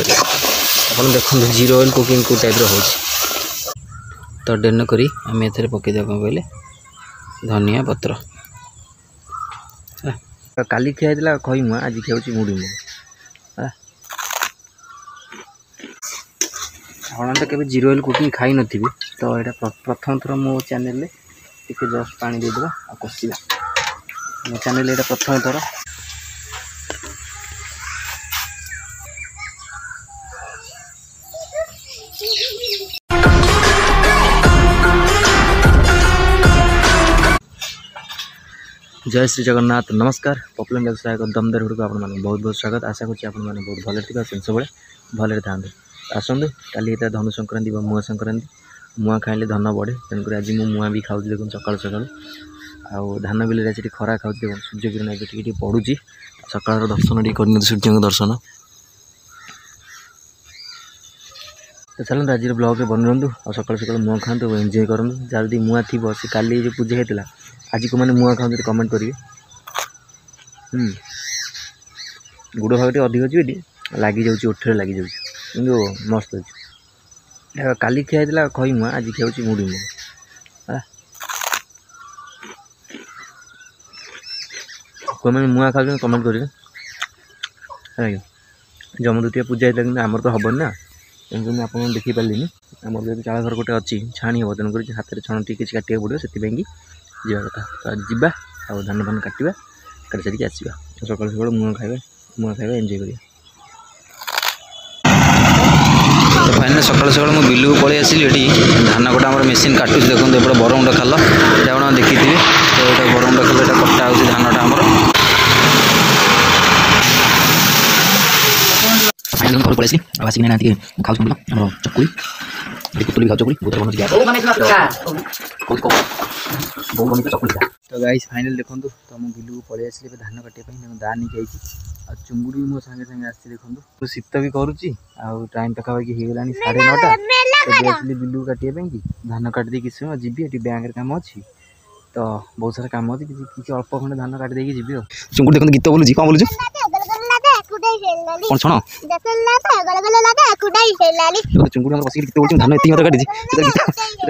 करिए अपन देखो zero oil cooking को टाइप हो तो डेर न करी आम ए पकईदे कौन कहले धनिया पत्र काली खिया खई मुआ आज खिया मुड़ी मुआ आप तो केवे जीरो ऑयल कुकिंग खाई नी तो यहाँ प्रथम थर मो चैनल टे जस्ट पानी देदेबा आ कषा मो चैनल यहाँ प्रथम थर जय श्री जगन्नाथ नमस्कार पपुलर व्यवसाय दमदार भिडियो को आप बहुत बहुत स्वागत आशा करें आप बहुत भले थी सब भले था आसतु काली धनु संक्रांति मुआ संक्रांति मुआ खाइले धन बढ़े तेणुक आज मुआ भी खाऊँ देखो सका सका आउ धान बिल आज खरा खाऊँ देखो सूर्य किरण आज टी पड़ुची सकाल दर्शन टी कर सूर्य दर्शन तो चलते आज ब्लॉग बन रहा और सकाल सकाल मुआ खातु एंजॉय करूँ जल्दी मुआ थी से काली जो पूजा होता आज को मैंने मुआ खाते कमेंट करेंगे गुड़ भाग अधिक अच्छी लगी जाऊँगी ओठे लगी जाऊँगी मस्त अच्छे काली खिया होता खई मुआ आज खिया मुड़ी मुआ को मैंने मुआ खाऊ कमेंट करेंगे जमदूतिया पूजा होता कि आमर तो हेन ना तेणुक आप देखिपारे आम जो चाल घर गोटे अच्छी छाणी हम तेणुक हाथ में छण टी किसी काटा पड़ो से जावा कथा तो आज जावा आ धान फान काटा काटी सारिक आसवा सकाल सकाल मुआ खाଇବା एंजॉय करिया तो फाइनल सकाल सकाल मुझे बिल को पलि आसली ये धान कटा आम मेसीन काटुच देखो एपटे बरमुंडा खाल ये आप देखी तो ये बरमुंडा खाल ये कटा हो धानटा आमर फाइनल घर पलि आसिक ना खाऊ चकुरी पुतुल भी खाऊ चकुरी तो गाइस फाइनल देखो तो मुझे बिल को पलि आसली धान काटापी दा नहीं जाइए चुंगुड़ी मो सांगे सांगे आस देखो शीत भी करुच्ची टाइम पाखापाखि हो गला 9:30 आसली बिल को काटापी धान काटिदे किसी समय जी बैंक काम अच्छी तो बहुत सारा काम अच्छी किसी अल्प खंडे धान काटिदे जी चुंगुड़ी देखो गीत बोलूँ कौन बोलूँ कौन छण चुंगुड़ी बस गीत बोलूँ धान ये काटी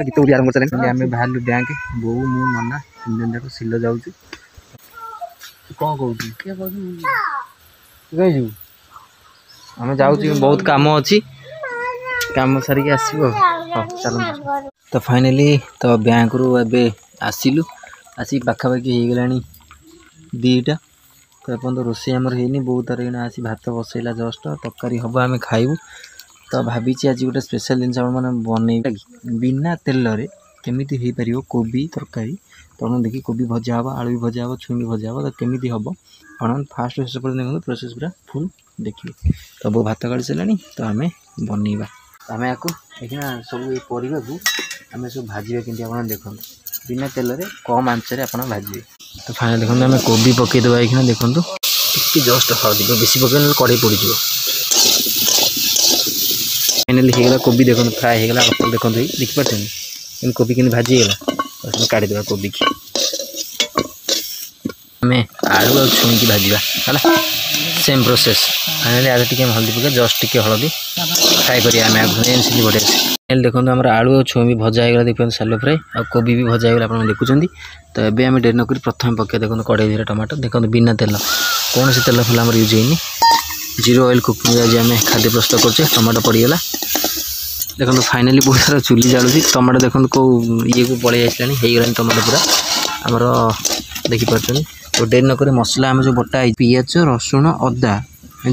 गीत बोली आरम्भ कर आम बाहर बैंक बो मु नना 3 दिन जाक सिल जाऊँ कौन कहू आम जाऊँ बहुत कम अच्छी कम सारिक आसो चल तो फाइनाली तो बैंक रू ए आसिलु आसिक पाखापाखि हो गला 2टा तो एपन तो रोषे आमर है बहुत तार आसी भात बसैला जस्ट तरकारी हम आम खाइबू तो भावी आज गोटे स्पेशल जिन मैंने बनई बिना तेल केमी हो पार कोबी तरकारी तो देखिए कोबी भजा हम आलू भी भजा हम छुई भी भजा हम तो केमी हम आप फास्ट शेष पर देखो प्रोसेस पूरा फुल देखिए तो वो भात काढ़ी सारे तो आम बनइबा आम या सब परिवा को आम सब भाजवा कि आप देखो बिना तेल कम आंचरे आप भाजे तो फाइनल देखो आम कोबी पकईदेवा ये देखो टी जस्ट हल्दी बेसी पकड़ कड़े पड़ फाइनाली होगा कोबी देखो फ्राए होगा देखो देखिए कोबी कि भाजीगला काढ़ीदेवा कोबी की आम आलू और छुई की भाजवा है सेम प्रोसेस फाइनाली आज टी हल्दी पका जस्ट टी हल्दी फ्राए करें चिली बढ़िया फाइनाली देखो आम आलू और छुई भी भजा होगा देखते सालो फ्राए और कोबी भी भजा होगा आप देखुं तो ये आम डेर नक प्रथम पकड़ देखो कड़े धीरे टमाटो देखो बिना तेल कौन से तेल फल यूज होनी जीरो ऑयल कुकिंग आज आम खाद्य प्रस्तुत करचे टमाटो पड़गला देखो फाइनाली बहुत सारा चुली जालुची टमाटो देखो कौ ये को पलि आसला हो टमाटो पूरा आमर देखिपुर तो डेर नक मसला आम जो बटा पियाज रसुण अदा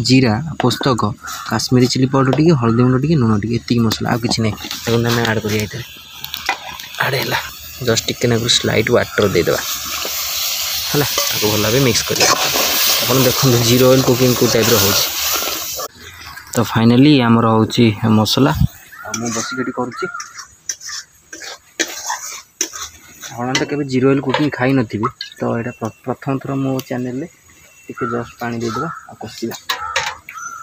जीरा पोस्तक काश्मीरी चिली पाउडर टी हल्दी गुंड टी लुण टी ये मसला आ कि नहीं देखो आम आड कर आड है जस्ट टिके स्लाइट वाटर देदेवा है भल भाव मिक्स कर देखो जीरो ऑयल कुकिंग को टाइप हो तो फाइनाली आमर हो मसला मु बसिक करुच्ची आप तो केवे जीरो ऑयल कुकिंग खाई नी तो यहाँ प्रथम थर मो चैनल टे जस्ट पानी देदेवा आ कषा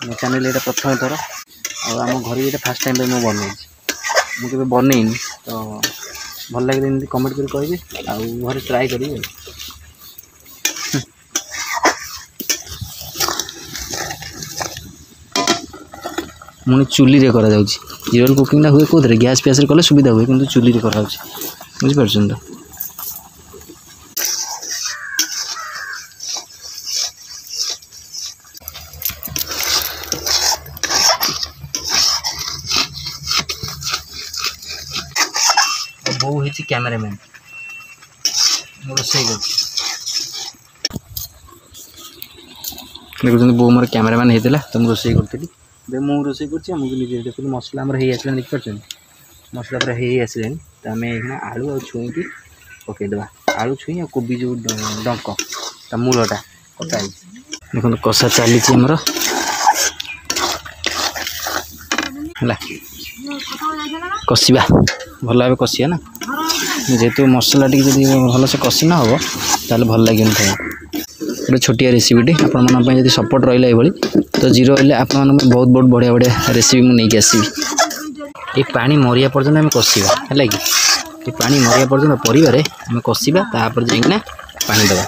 मो चैनल यहाँ प्रथम थर आम घर ये फास्ट टाइम मुझे बनई बनईनी तो भल लगे कमेंट कर कहे आउ घर ट्राए करेंगे मुझे चुली रे करा जाउची जीरो ऑयल कुकिंग हुए कौन गैस फैस कले सुविधा हुए कि चुली रे करा बुझीपार तो बो होती कैमरामैन रोसे देखुं बो मोर कैमरामैन होता तो मुझे रोसे करी मुझे रोसे कर देखिए मसला आम हो देखिए मसला पूरा हो आसला तो आम आलू आ छुई की पकईदे आलू छुई आ कोबी जो डंक ता मूलटा कटा देखो कषा चली कषा भल भाव कषा ना जेहेतु मसला टी भल से कषि ना हम ताल भल लगे गोटे छोटिया रेसीपी आप सपोर्ट रहा ये तो जीरो ऑयल आप बहुत बहुत बढ़िया बढ़िया रेसीपी मुझे आसवि ये पानी मरिया पर्यंत आम कषा है कि ये पानी मरिया पर्यंत परिवार आम कषा तापर जाइना पानी दबा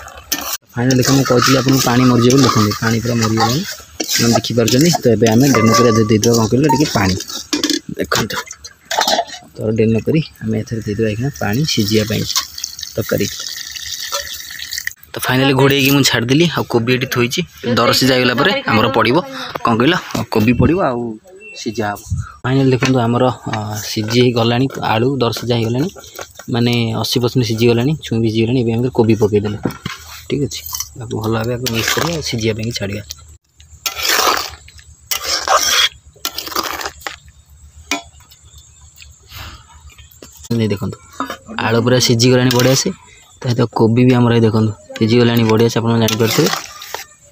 फाइनल देखो मुझे कहती आपको पानी मरीज बोली देखते पानी पूरा मरीगला देखिपारे तो ये आम डेन कर देदेवा कौन कहले पानी देखते तो डेन करी आम एदेवा पानी सीझापी तरकारी तो फाइनाली घोड़े मुझे छाड़देली आ कोबी ये थोड़ी दर सीझागला आमर पड़ो कौन कहल कोबी पड़ो आ सीझा हम फाइनाल देखो आमर सीझी गला आलू दर सीझा हो गला माने 80% सीझीगला छुई भी सीझीगला ये कोबी पकईदे ठीक अच्छे भल भाव मिक्स कर सीझापी छाड़ा नहीं देखो आलू पूरा सीझीगला बढ़िया से तो कोबी भी आम देखो सीझीगला बढ़िया से आप जानीपारे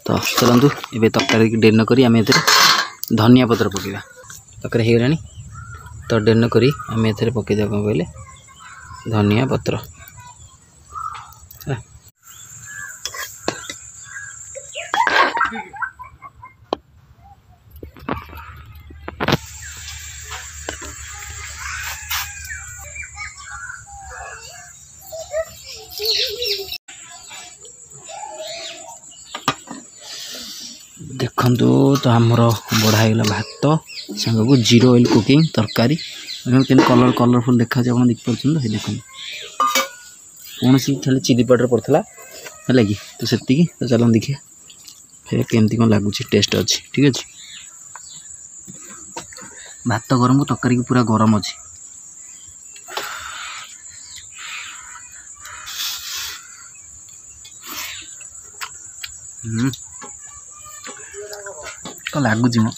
तो चलतु ये तरकारी डेन करी आम धनिया पत्र पकड़ा तरकारी होगलानी तो डेन करी आम ए पकईदे कौन कहले धनिया पत्र देखु तो आमर बढ़ागला भात सांग को जीरो ऑयल कुकिंग तरकारी कलर कलरफुल देखा आप देखिए देखो कौन सी खाली चिली पाउडर पड़ता है कि तो से तो चलो देखिए फिर केमती कौन लगुच टेस्ट अच्छी ठीक अच्छे भात गरम को तरकारी पूरा गरम अच्छी तो लगुच मो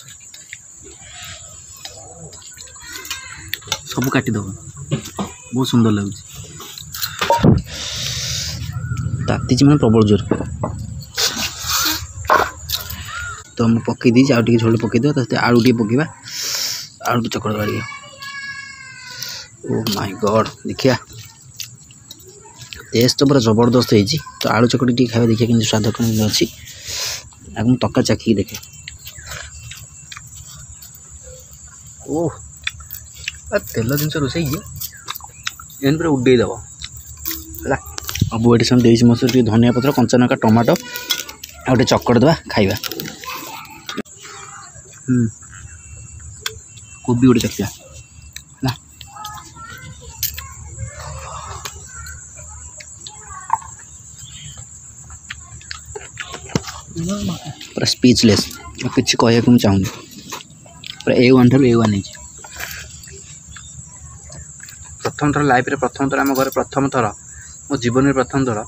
सब काटिदेव बहुत सुंदर लगुच ताती मैंने प्रबल जोर तो मुझे पकई दी आउ टे झोल पकईदे तो आलू टे पकड़ा आलू टे चकड़ बाड़ी ओ माय गॉड देखिया टेस्ट तो पूरा जबरदस्त होती तो आलू चकड़ी टे खावा देखिए कि स्वाद कौन अच्छी आगे मुझे तका चाखी देखे ओह तेल जिन रोसे एन पूरा उडेदेव है अब ये सब देसी मसला धनिया पत्र कंचा लंका टमाटो आ गए चकड़ देवा खाइबा कोबी गोटे चकिया है पूरा स्पीचलेस किसी कहूँ चाहूनी पूरा A1 ठार A1 प्रथम थर लाइफ रे प्रथम थर आम घर प्रथम थर मो जीवन में प्रथम थर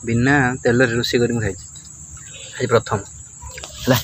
बिना तेल रोषे कर खाई प्रथम है।